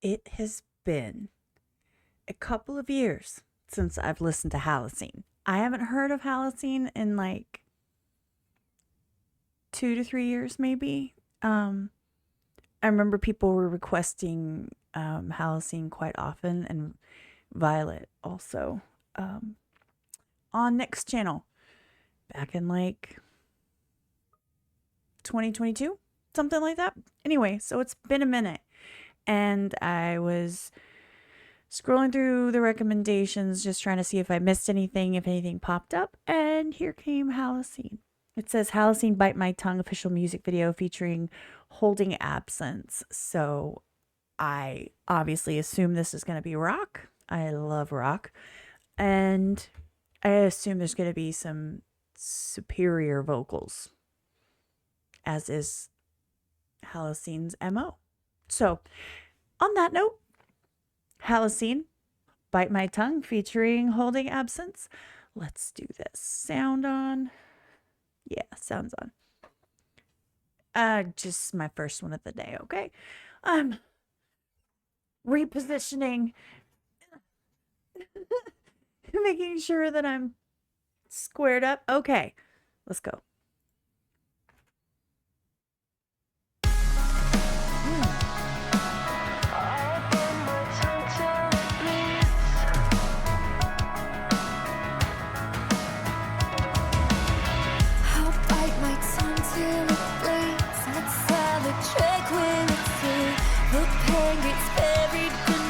It has been a couple of years since I've listened to Halocene. I haven't heard of Halocene in like 2 to 3 years, maybe. I remember people were requesting Halocene quite often, and Violet also on Nick's channel back in like 2022, something like that. Anyway, so it's been a minute, and I was scrolling through the recommendations just trying to see if I missed anything, if anything popped up, and here came Halocene. It says Halocene Bite My Tongue official music video featuring Holding Absence. So I obviously assume this is going to be rock. I love rock. And I assume there's going to be some superior vocals, as is Halocene's MO. So on that note, Halocene Bite My Tongue featuring Holding Absence. Let's do this. Sound on. Yeah, sounds on. Just my first one of the day, okay? Repositioning, making sure that I'm squared up. Okay, let's go.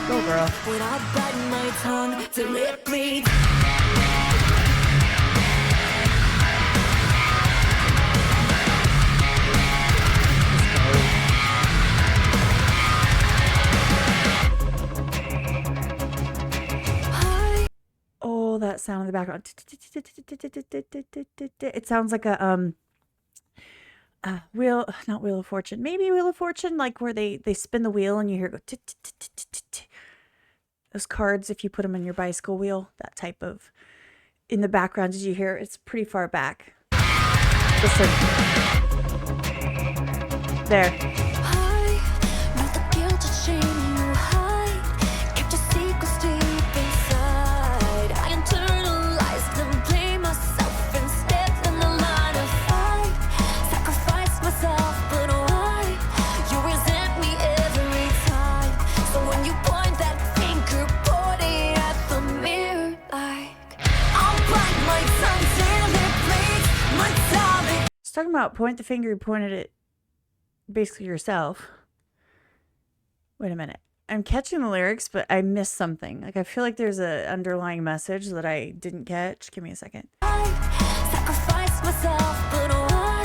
Go, girl. When I bite my tongue till it bleeds. Oh, that sound in the background. It sounds like a wheel, not Wheel of Fortune, maybe Wheel of Fortune, like where they spin the wheel and you hear go those cards, if you put them on your bicycle wheel, that type of, in the background. Did you hear? It's pretty far back. Listen. There. Talking about point the finger, you pointed it basically yourself. Wait a minute. I'm catching the lyrics, but I missed something. Like, I feel like there's an underlying message that I didn't catch. Give me a second. I sacrifice myself, but why?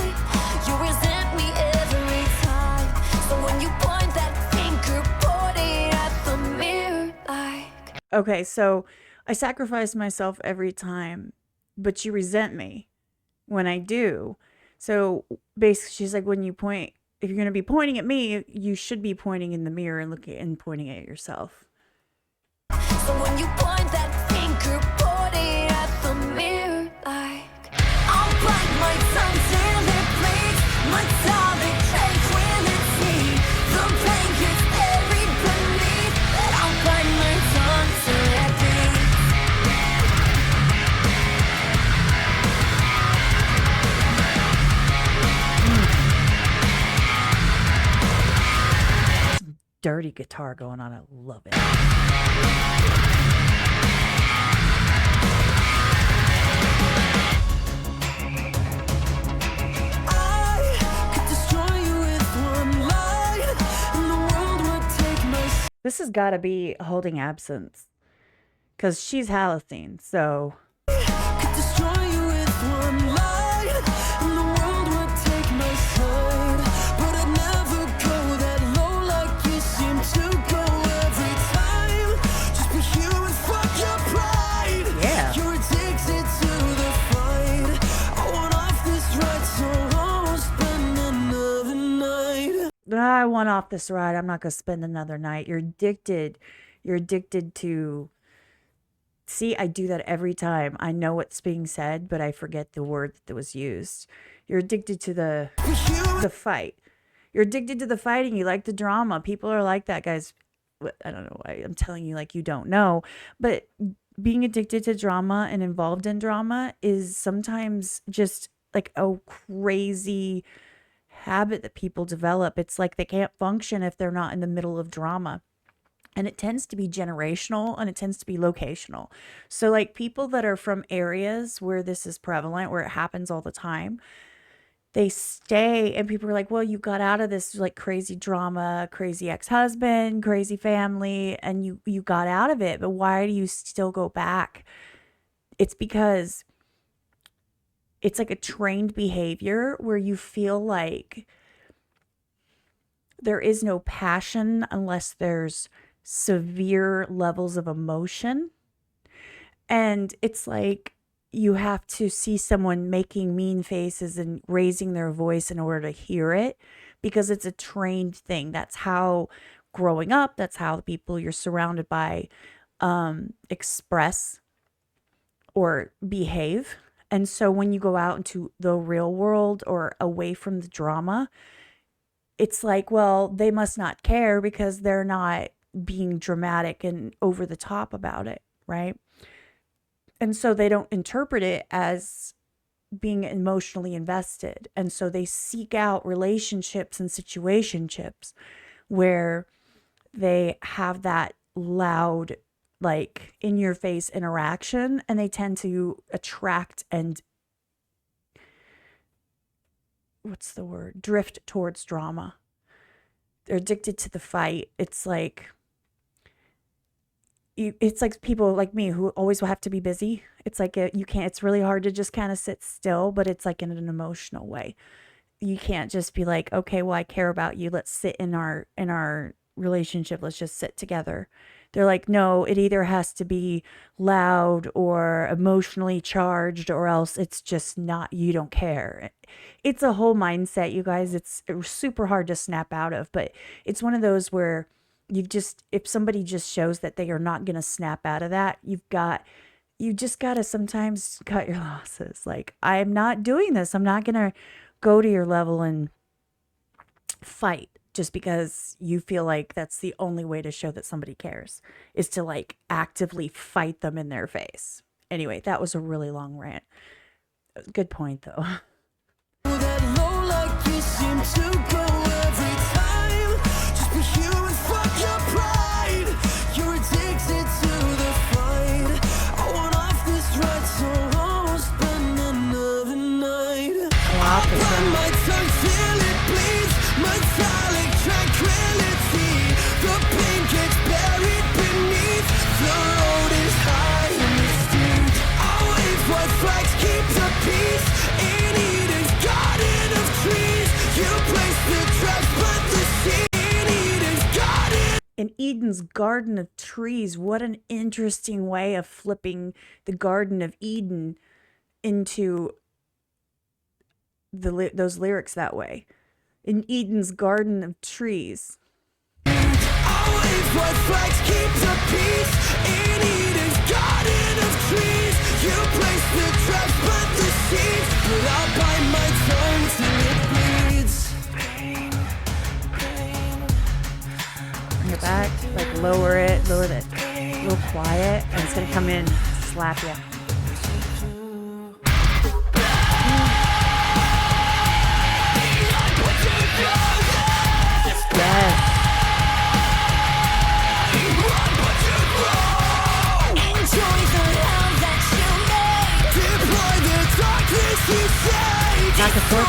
You resent me every time. So when you point that finger, point it at the mirror like. Okay, so I sacrifice myself every time, but you resent me when I do. So basically, she's like, when you point, if you're going to be pointing at me, you should be pointing in the mirror and looking and pointing at yourself. So when you point that finger, point it at the mirror like. I'll bite my tongue till it bleeds. My tongue takes when it's heat. The pain gets buried beneath. But I'll bite my tongue till it bleeds. Dirty guitar going on. I love it. This has got to be Holding Absence, because she's Halocene, so. I want off this ride. I'm not going to spend another night. You're addicted. You're addicted to. See, I do that every time. I know what's being said, but I forget the word that was used. You're addicted to the fight. You're addicted to the fighting. You like the drama. People are like that, guys. I don't know why I'm telling you like you don't know, but being addicted to drama and involved in drama is sometimes just like a crazy habit that people develop. It's like they can't function if they're not in the middle of drama. And it tends to be generational and it tends to be locational. So, like people that are from areas where this is prevalent, where it happens all the time, they stay, and people are like, well, you got out of this like crazy drama, crazy ex-husband, crazy family, and you got out of it, but why do you still go back? It's because it's like a trained behavior where you feel like there is no passion unless there's severe levels of emotion. And it's like you have to see someone making mean faces and raising their voice in order to hear it, because it's a trained thing. That's how growing up, that's how the people you're surrounded by express or behave. And so when you go out into the real world or away from the drama, it's like, well, they must not care because they're not being dramatic and over the top about it, right? And so they don't interpret it as being emotionally invested. And so they seek out relationships and situationships where they have that loud, like in your face interaction, and they tend to attract and drift towards drama. They're addicted to the fight. It's like people like me who always will have to be busy. It's like you can't, it's really hard to just kind of sit still, but it's like in an emotional way. You can't just be like, okay, well, I care about you. Let's sit in our relationship. Let's just sit together. They're like, no, it either has to be loud or emotionally charged, or else it's just not, you don't care. It's a whole mindset, you guys. It's super hard to snap out of, but it's one of those where if somebody just shows that they are not going to snap out of that, you just got to sometimes cut your losses. Like, I'm not doing this. I'm not going to go to your level and fight just because you feel like that's the only way to show that somebody cares, is to like actively fight them in their face. Anyway, that was a really long rant. Good point though. In Eden's Garden of Trees, what an interesting way of flipping the Garden of Eden into those lyrics that way. In Eden's Garden of Trees. Bring it back, like lower it a little quiet, and it's gonna come in, slap you. Yes. Back and forth.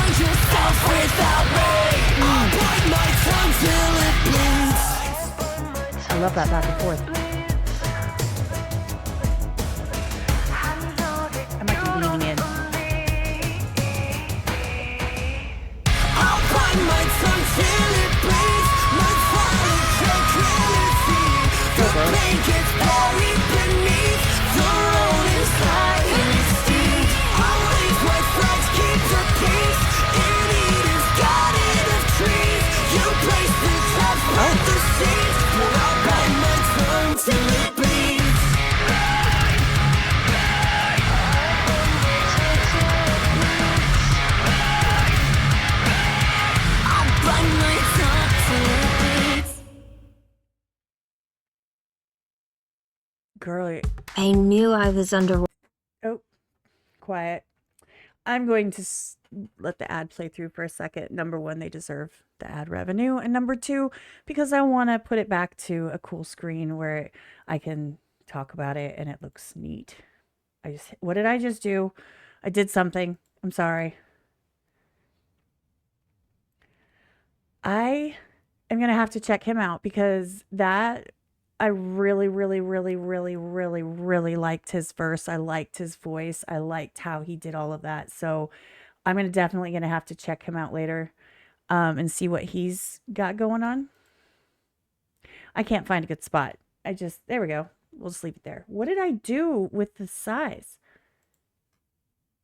I love that back and forth. I might be leaning in. I'll bite my tongue till it bleeds. My silent tranquility. The pain gets buried beneath. The road is high and steep. Always white flags keep the peace. In Eden's garden of trees. You place the traps, plant the seeds. I'll bite my tongue girly. I knew I was underwater. Oh, quiet. I'm going to let the ad play through for a second. Number one, they deserve the ad revenue. And number two, because I want to put it back to a cool screen where I can talk about it and it looks neat. What did I just do? I did something. I'm sorry. I am going to have to check him out because I really, really, really, really, really, really liked his verse. I liked his voice. I liked how he did all of that. So I'm definitely going to have to check him out later and see what he's got going on. I can't find a good spot. There we go. We'll just leave it there. What did I do with the size?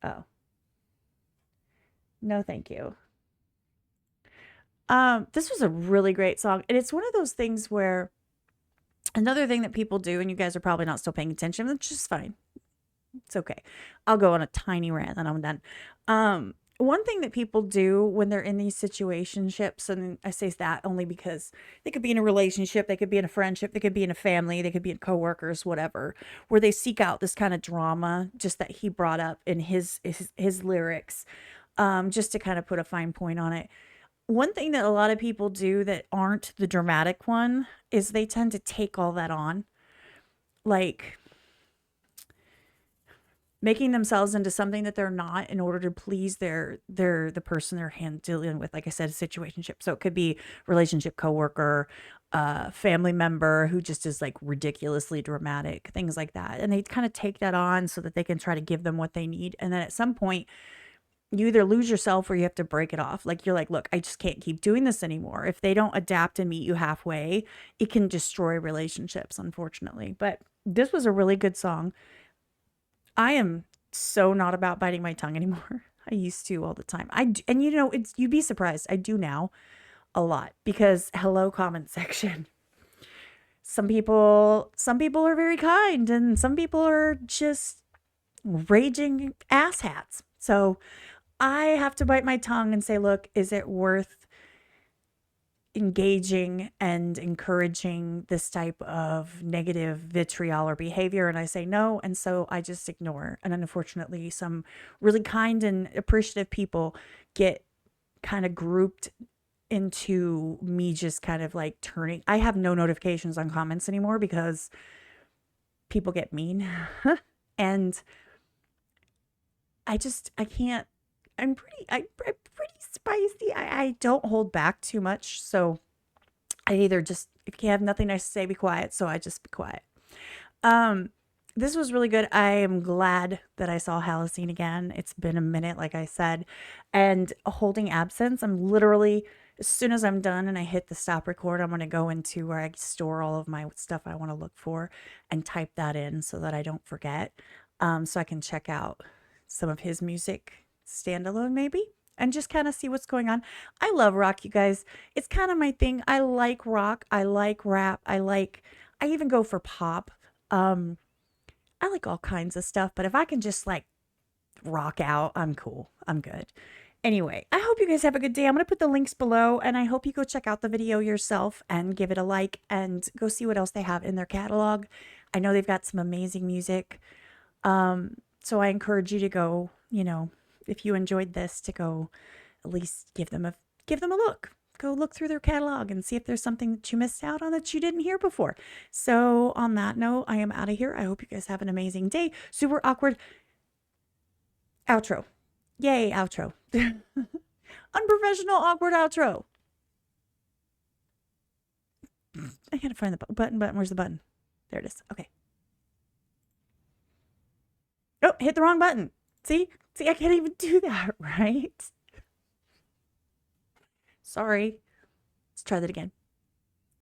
Oh. No, thank you. This was a really great song. And it's one of those things where another thing that people do, and you guys are probably not still paying attention, which is fine. It's okay. I'll go on a tiny rant and I'm done. One thing that people do when they're in these situationships, and I say that only because they could be in a relationship, they could be in a friendship, they could be in a family, they could be in coworkers, whatever, where they seek out this kind of drama, just that he brought up in his lyrics, just to kind of put a fine point on it. One thing that a lot of people do that aren't the dramatic one is they tend to take all that on, like making themselves into something that they're not in order to please the person they're dealing with. Like I said, a situationship. So it could be relationship, coworker, family member who just is like ridiculously dramatic, things like that. And they kind of take that on so that they can try to give them what they need. And then at some point, you either lose yourself or you have to break it off. Like you're like, look, I just can't keep doing this anymore. If they don't adapt and meet you halfway, it can destroy relationships, unfortunately. But this was a really good song. I am so not about biting my tongue anymore. I used to all the time. And you'd be surprised. I do now a lot because hello comment section. Some people are very kind and some people are just raging asshats. So I have to bite my tongue and say, look, is it worth engaging and encouraging this type of negative vitriol or behavior? And I say no. And so I just ignore. And unfortunately, some really kind and appreciative people get kind of grouped into me just kind of like turning. I have no notifications on comments anymore because people get mean. And I can't. I'm pretty spicy. I don't hold back too much. So I either just, if you have nothing nice to say, be quiet. So I just be quiet. This was really good. I am glad that I saw Halocene again. It's been a minute, like I said, and holding absence. I'm literally, as soon as I'm done and I hit the stop record, I'm going to go into where I store all of my stuff I want to look for and type that in so that I don't forget. So I can check out some of his music standalone maybe and just kind of see what's going on. I love rock, you guys. It's kind of my thing. I like rock. I like rap. I even go for pop. I like all kinds of stuff, but if I can just like rock out, I'm cool. I'm good. Anyway, I hope you guys have a good day. I'm going to put the links below and I hope you go check out the video yourself and give it a like and go see what else they have in their catalog. I know they've got some amazing music. So I encourage you to go, if you enjoyed this, to go at least give them a look. Go look through their catalog and see if there's something that you missed out on that you didn't hear before. So on that note, I am out of here. I hope you guys have an amazing day. Super awkward outro. Yay, outro. Unprofessional, awkward outro. I gotta find the button. Where's the button? There it is. Okay. Oh, hit the wrong button. See, I can't even do that, right? Sorry. Let's try that again.